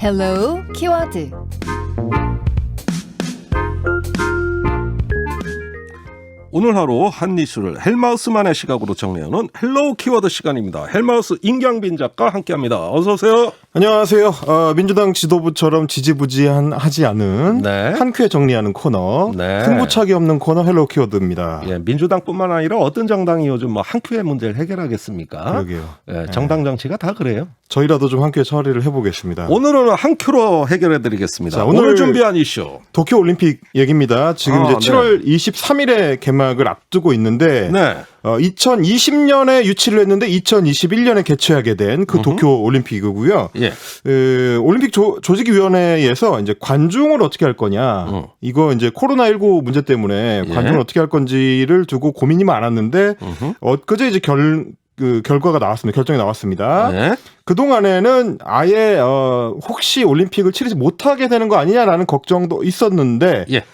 Hello 키워드. 오늘 하루 한 이슈를 헬마우스만의 시각으로 정리하는 헬로우 키워드 시간입니다. 헬마우스 임경빈 작가 함께합니다. 어서 오세요. 안녕하세요. 민주당 지도부처럼 지지부진하지 않은 네. 한 큐에 정리하는 코너, 네. 승부차기 없는 코너 헬로우 키워드입니다. 예, 민주당뿐만 아니라 어떤 정당이 요즘 뭐 한 큐의 문제를 해결하겠습니까? 그러게요. 예, 정당 정치가 다 그래요. 저희라도 좀 한 큐에 처리를 해보겠습니다. 오늘은 한 큐로 해결해드리겠습니다. 자, 오늘 준비한 이슈. 도쿄올림픽 얘기입니다. 지금 이제 7월 23일에 개막을 앞두고 있는데 네. 2020년에 유치를 했는데 2021년에 개최하게 된 그 도쿄올림픽이고요. 예. 올림픽 조직위원회에서 이제 관중을 어떻게 할 거냐. 이거 이제 코로나19 문제 때문에 관중을 어떻게 할 건지를 두고 고민이 많았는데 엊그제 이제 결과가 나왔습니다. 결정이 나왔습니다. 네. 그동안에는 아예 혹시 올림픽을 치르지 못하게 되는 거 아니냐라는 걱정도 있었는데 예.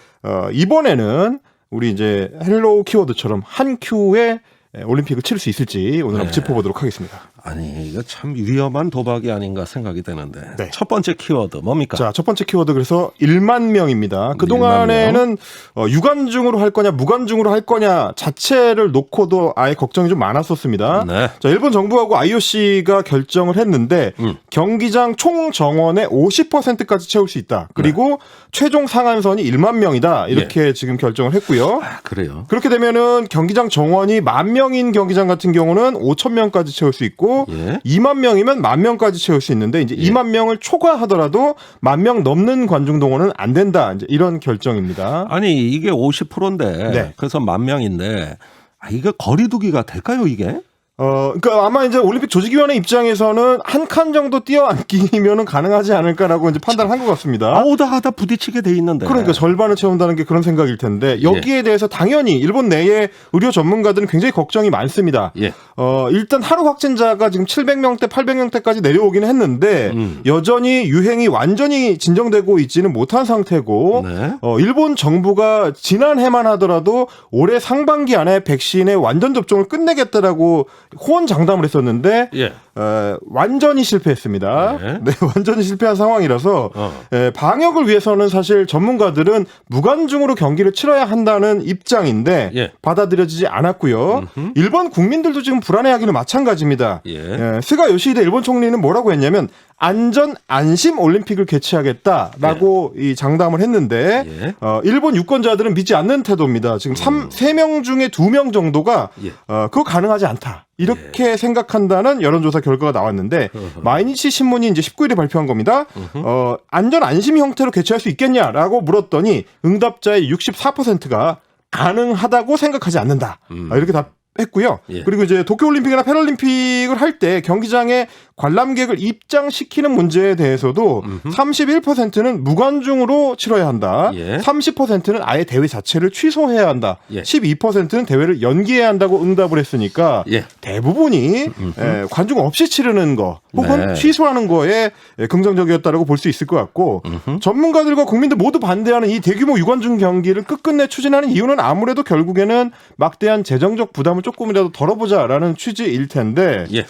이번에는 우리 이제 헬로우 키워드처럼 한 큐에 올림픽을 치를 수 있을지 오늘 한번 짚어보도록 하겠습니다. 아니 이거 참 위험한 도박이 아닌가 생각이 되는데 네. 첫 번째 키워드 뭡니까? 자, 첫 번째 키워드 그래서 1만 명입니다. 그동안에는 유관중으로 할 거냐 무관중으로 할 거냐 자체를 놓고도 아예 걱정이 좀 많았었습니다. 네. 자, 일본 정부하고 IOC가 결정을 했는데 경기장 총 정원의 50%까지 채울 수 있다. 그리고 최종 상한선이 1만 명이다. 이렇게 지금 결정을 했고요. 아, 그래요. 그렇게 되면은 경기장 정원이 10,000명인 경기장 같은 경우는 5,000명까지 채울 수 있고 예. 2만 명이면 10,000명까지 채울 수 있는데 이제 2만 명을 초과하더라도 10,000명 넘는 관중 동원은 안 된다. 이제 이런 결정입니다. 아니 이게 50%인데 네. 그래서 10,000명인데 이거 거리두기가 될까요 이게? 그러니까 아마 이제 올림픽 조직위원회 입장에서는 한 칸 정도 뛰어앉기면은 가능하지 않을까라고 이제 판단한 것 같습니다. 오다 하다 부딪히게 돼 있는데. 그러니까 절반을 채운다는 게 그런 생각일 텐데 여기에 대해서 당연히 일본 내에 의료 전문가들은 굉장히 걱정이 많습니다. 예. 일단 하루 확진자가 지금 700명대, 800명대까지 내려오긴 했는데 여전히 유행이 완전히 진정되고 있지는 못한 상태고 네. 일본 정부가 지난해만 하더라도 올해 상반기 안에 백신의 완전 접종을 끝내겠다라고 호언장담을 했었는데 예. 완전히 실패했습니다. 네. 네, 완전히 실패한 상황이라서 방역을 위해서는 사실 전문가들은 무관중으로 경기를 치러야 한다는 입장인데 예. 받아들여지지 않았고요. 일본 국민들도 지금 불안해하기는 마찬가지입니다. 예. 스가 요시히데 일본 총리는 뭐라고 했냐면 안전 안심 올림픽을 개최하겠다라고 이 장담을 했는데 예. 일본 유권자들은 믿지 않는 태도입니다. 지금 3명 중에 2명 정도가 예. 그거 가능하지 않다. 이렇게 생각한다는 여론조사 결과가 나왔는데 마이니치 신문이 이제 19일에 발표한 겁니다. 안전 안심 형태로 개최할 수 있겠냐라고 물었더니 응답자의 64%가 가능하다고 생각하지 않는다. 이렇게 답했고요. 예. 그리고 이제 도쿄올림픽이나 패럴림픽을 할 때 경기장에 관람객을 입장시키는 문제에 대해서도 31%는 무관중으로 치러야 한다. 예. 30%는 아예 대회 자체를 취소해야 한다. 예. 12%는 대회를 연기해야 한다고 응답을 했으니까 예. 대부분이 관중 없이 치르는 거 혹은 네. 취소하는 거에 긍정적이었다고 볼 수 있을 것 같고 전문가들과 국민들 모두 반대하는 이 대규모 유관중 경기를 끝끝내 추진하는 이유는 아무래도 결국에는 막대한 재정적 부담을 조금이라도 덜어보자라는 취지일 텐데 예.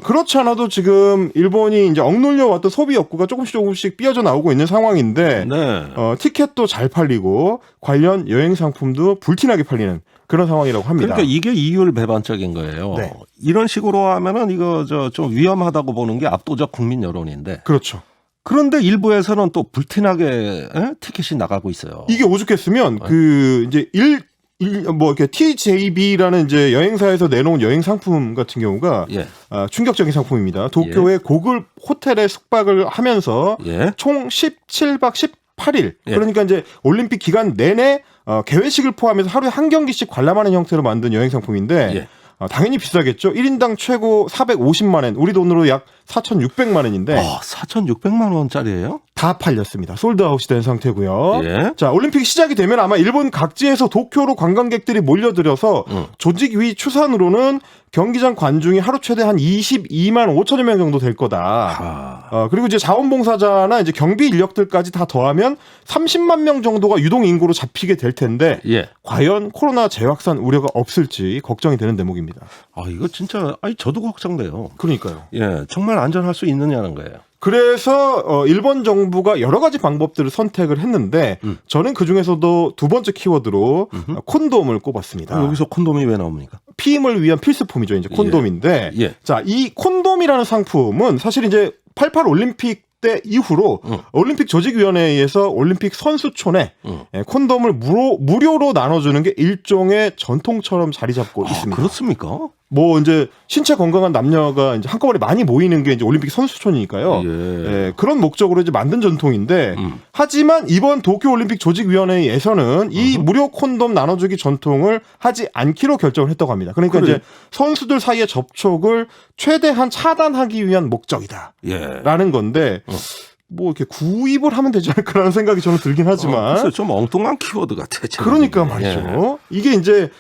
그렇지 않아도 지금 일본이 이제 억눌려 왔던 소비 욕구가 조금씩 삐어져 나오고 있는 상황인데 네. 티켓도 잘 팔리고 관련 여행 상품도 불티나게 팔리는 그런 상황이라고 합니다. 그러니까 이게 이율 배반적인 거예요. 네. 이런 식으로 하면은 이거 좀 위험하다고 보는 게 압도적 국민 여론인데. 그렇죠. 그런데 일부에서는 또 불티나게 티켓이 나가고 있어요. 이게 오죽했으면 이제 이렇게 TJB라는 이제 여행사에서 내놓은 여행 상품 같은 경우가 예. 충격적인 상품입니다. 도쿄의 고급 호텔에 숙박을 하면서 예. 총 17박 18일 예. 그러니까 이제 올림픽 기간 내내 개회식을 포함해서 하루에 한 경기씩 관람하는 형태로 만든 여행 상품인데 예. 당연히 비싸겠죠. 1인당 최고 450만 원, 우리 돈으로 약 4,600만 원인데 4,600만 원짜리예요? 다 팔렸습니다. 솔드아웃이 된 상태고요. 예. 자, 올림픽 시작이 되면 아마 일본 각지에서 도쿄로 관광객들이 몰려들어서 조직위 추산으로는 경기장 관중이 하루 최대 한 22만 5천여 명 정도 될 거다. 그리고 이제 자원봉사자나 이제 경비 인력들까지 다 더하면 30만 명 정도가 유동 인구로 잡히게 될 텐데 예. 과연 코로나 재확산 우려가 없을지 걱정이 되는 대목입니다. 이거 진짜 저도 걱정돼요. 그러니까요. 예, 정말 안전할 수 있느냐는 거예요. 그래서 일본 정부가 여러 가지 방법들을 선택을 했는데 저는 그중에서도 두 번째 키워드로 콘돔을 꼽았습니다. 여기서 콘돔이 왜 나옵니까? 피임을 위한 필수품이죠. 이제 콘돔인데 예. 자, 이 콘돔이라는 상품은 사실 이제 88 올림픽 때 이후로 올림픽 조직위원회에서 올림픽 선수촌에 콘돔을 무료로 나눠주는 게 일종의 전통처럼 자리 잡고 있습니다. 그렇습니까? 뭐 이제 신체 건강한 남녀가 이제 한꺼번에 많이 모이는 게 이제 올림픽 선수촌이니까요. 예. 그런 목적으로 이제 만든 전통인데 하지만 이번 도쿄올림픽 조직위원회에서는 이 무료 콘돔 나눠주기 전통을 하지 않기로 결정을 했다고 합니다. 그러니까 그래. 이제 선수들 사이의 접촉을 최대한 차단하기 위한 목적이다. 예. 라는 건데 뭐 이렇게 구입을 하면 되지 않을까라는 생각이 저는 들긴 하지만 글쎄 좀 엉뚱한 키워드 같아. 그러니까 말이죠. 이게 이제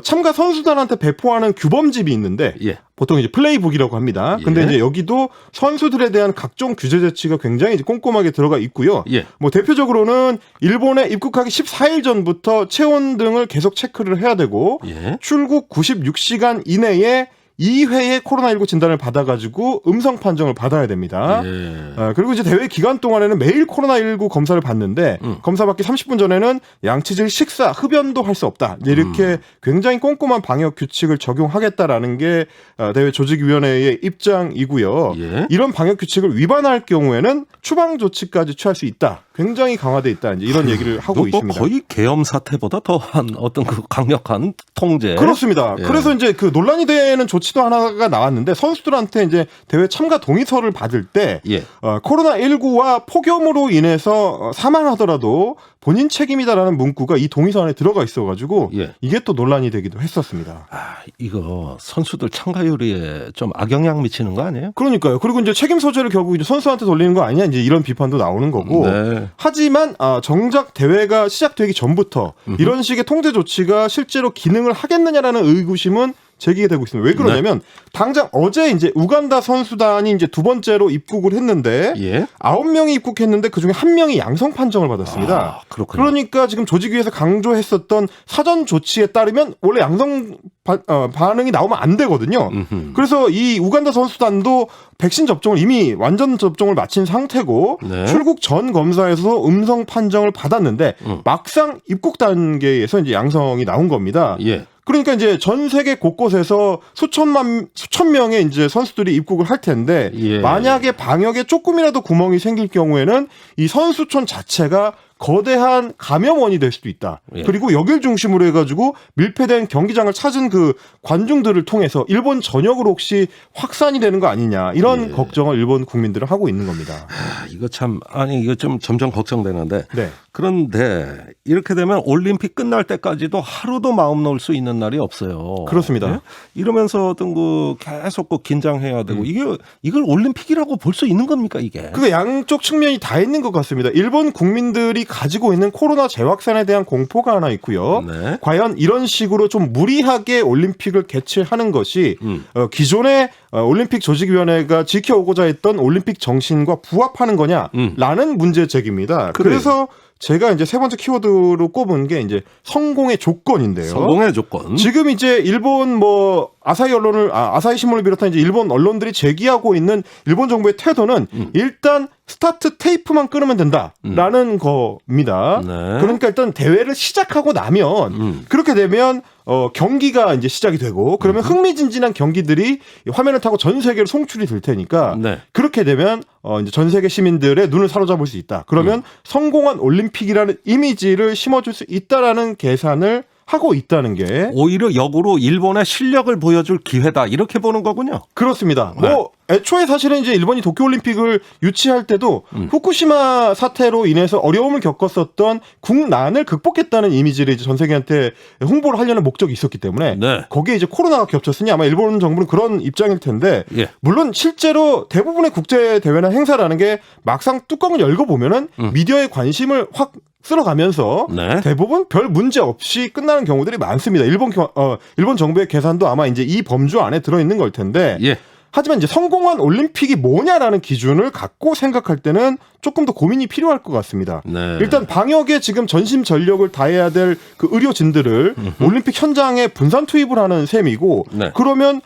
참가 선수단한테 배포하는 규범집이 있는데 예. 보통 이제 플레이북이라고 합니다. 근데 예. 이제 여기도 선수들에 대한 각종 규제 조치가 굉장히 이제 꼼꼼하게 들어가 있고요. 예. 뭐 대표적으로는 일본에 입국하기 14일 전부터 체온 등을 계속 체크를 해야 되고 예. 출국 96시간 이내에 2회의 코로나19 진단을 받아가지고 음성 판정을 받아야 됩니다. 예. 그리고 이제 대회 기간 동안에는 매일 코로나19 검사를 받는데 검사 받기 30분 전에는 양치질, 식사, 흡연도 할 수 없다. 이제 이렇게 굉장히 꼼꼼한 방역 규칙을 적용하겠다라는 게 대회 조직위원회의 입장이고요. 예. 이런 방역 규칙을 위반할 경우에는 추방 조치까지 취할 수 있다. 굉장히 강화돼 있다. 이제 이런 얘기를 하고 뭐 있습니다. 거의 계엄 사태보다 더한 어떤 그 강력한 통제. 그렇습니다. 예. 그래서 이제 그 논란이 되는 조치도 하나가 나왔는데 선수들한테 이제 대회 참가 동의서를 받을 때 예. 코로나19와 폭염으로 인해서 사망하더라도 본인 책임이다라는 문구가 이 동의서 안에 들어가 있어가지고 예. 이게 또 논란이 되기도 했었습니다. 이거 선수들 참가율에 좀 악영향 미치는 거 아니에요? 그러니까요. 그리고 이제 책임 소재를 결국 이제 선수한테 돌리는 거 아니냐 이제 이런 비판도 나오는 거고. 네. 하지만 정작 대회가 시작되기 전부터 이런 식의 통제 조치가 실제로 기능을 하겠느냐라는 의구심은 제기가 되고 있습니다. 왜 그러냐면 당장 어제 이제 우간다 선수단이 이제 두 번째로 입국을 했는데 예. 9명이 입국했는데 그중에 1명이 양성 판정을 받았습니다. 그렇군요. 그러니까 지금 조직위에서 강조했었던 사전 조치에 따르면 원래 양성 반응이 나오면 안 되거든요. 그래서 이 우간다 선수단도 백신 접종을 이미 완전 접종을 마친 상태고 네. 출국 전 검사에서 음성 판정을 받았는데 막상 입국 단계에서 이제 양성이 나온 겁니다. 예. 그러니까 이제 전 세계 곳곳에서 수천 명의 이제 선수들이 입국을 할 텐데 예. 만약에 방역에 조금이라도 구멍이 생길 경우에는 이 선수촌 자체가 거대한 감염원이 될 수도 있다. 예. 그리고 여길 중심으로 해가지고 밀폐된 경기장을 찾은 그 관중들을 통해서 일본 전역으로 혹시 확산이 되는 거 아니냐 이런 예. 걱정을 일본 국민들은 하고 있는 겁니다. 이거 참 이거 좀 점점 걱정되는데. 네. 그런데 이렇게 되면 올림픽 끝날 때까지도 하루도 마음 놓을 수 있는 날이 없어요. 그렇습니다. 예? 이러면서 어떤 그 계속 그 긴장해야 되고 이걸 올림픽이라고 볼 수 있는 겁니까 이게? 그 양쪽 측면이 다 있는 것 같습니다. 일본 국민들이 가지고 있는 코로나 재확산에 대한 공포가 하나 있고요. 네. 과연 이런 식으로 좀 무리하게 올림픽을 개최하는 것이 기존의 올림픽 조직위원회가 지켜오고자 했던 올림픽 정신과 부합하는 거냐라는 문제 제기입니다. 그래요. 그래서 제가 이제 세 번째 키워드로 꼽은 게 이제 성공의 조건인데요. 성공의 조건. 지금 이제 일본 뭐 아사히 신문을 비롯한 이제 일본 언론들이 제기하고 있는 일본 정부의 태도는 일단 스타트 테이프만 끊으면 된다라는 겁니다. 네. 그러니까 일단 대회를 시작하고 나면 그렇게 되면 경기가 이제 시작이 되고 그러면 흥미진진한 경기들이 화면을 타고 전 세계로 송출이 될 테니까 네. 그렇게 되면 이제 전 세계 시민들의 눈을 사로잡을 수 있다. 그러면 성공한 올림픽이라는 이미지를 심어줄 수 있다라는 계산을 하고 있다는 게 오히려 역으로 일본의 실력을 보여줄 기회다 이렇게 보는 거군요. 그렇습니다. 네. 뭐 애초에 사실은 이제 일본이 도쿄올림픽을 유치할 때도 후쿠시마 사태로 인해서 어려움을 겪었었던 국난을 극복했다는 이미지를 이제 전 세계한테 홍보를 하려는 목적이 있었기 때문에 네. 거기에 이제 코로나가 겹쳤으니 아마 일본 정부는 그런 입장일 텐데 예. 물론 실제로 대부분의 국제 대회나 행사라는 게 막상 뚜껑을 열고 보면은 미디어의 관심을 확 쓸어가면서 네. 대부분 별 문제 없이 끝나는 경우들이 많습니다. 일본 정부의 계산도 아마 이제 이 범주 안에 들어 있는 걸 텐데. 예. 하지만 이제 성공한 올림픽이 뭐냐라는 기준을 갖고 생각할 때는 조금 더 고민이 필요할 것 같습니다. 네. 일단 방역에 지금 전심 전력을 다해야 될 그 의료진들을 올림픽 현장에 분산 투입을 하는 셈이고 네. 그러면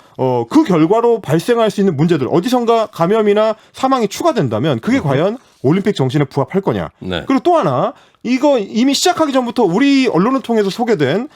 그 결과로 발생할 수 있는 문제들 어디선가 감염이나 사망이 추가된다면 그게 과연 올림픽 정신에 부합할 거냐. 네. 그리고 또 하나 이거 이미 시작하기 전부터 우리 언론을 통해서 소개된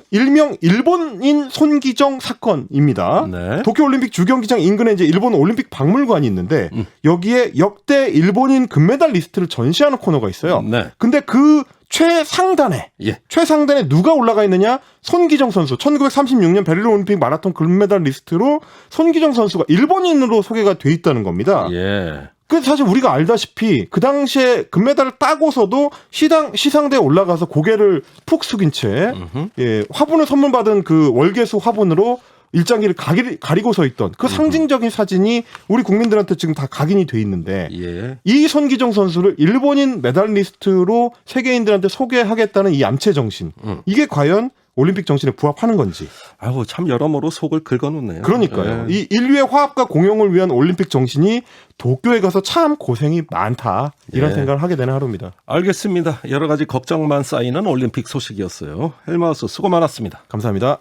일명 일본인 손기정 사건입니다. 네. 도쿄올림픽 주경기장 인근에 이제 일본 올림픽 박물관이 있는데 여기에 역대 일본인 금메달 리스트를 전시하는 코너가 있어요. 네. 근데 그 최상단에 예. 최상단에 누가 올라가 있느냐? 손기정 선수. 1936년 베를린 올림픽 마라톤 금메달 리스트로 손기정 선수가 일본인으로 소개가 돼 있다는 겁니다. 예. 그 사실 우리가 알다시피 그 당시에 금메달을 따고서도 시상대에 올라가서 고개를 푹 숙인 채 예, 화분을 선물 받은 그 월계수 화분으로 일장기를 가리고 서 있던 그 상징적인 사진이 우리 국민들한테 지금 다 각인이 돼 있는데 예. 이 손기정 선수를 일본인 메달리스트로 세계인들한테 소개하겠다는 이 얌체 정신 이게 과연 올림픽 정신에 부합하는 건지. 아우 참 여러모로 속을 긁어놓네요. 그러니까요. 예. 이 인류의 화합과 공용을 위한 올림픽 정신이 도쿄에 가서 참 고생이 많다. 이런 예. 생각을 하게 되는 하루입니다. 알겠습니다. 여러 가지 걱정만 쌓이는 올림픽 소식이었어요. 헬마우스 수고 많았습니다. 감사합니다.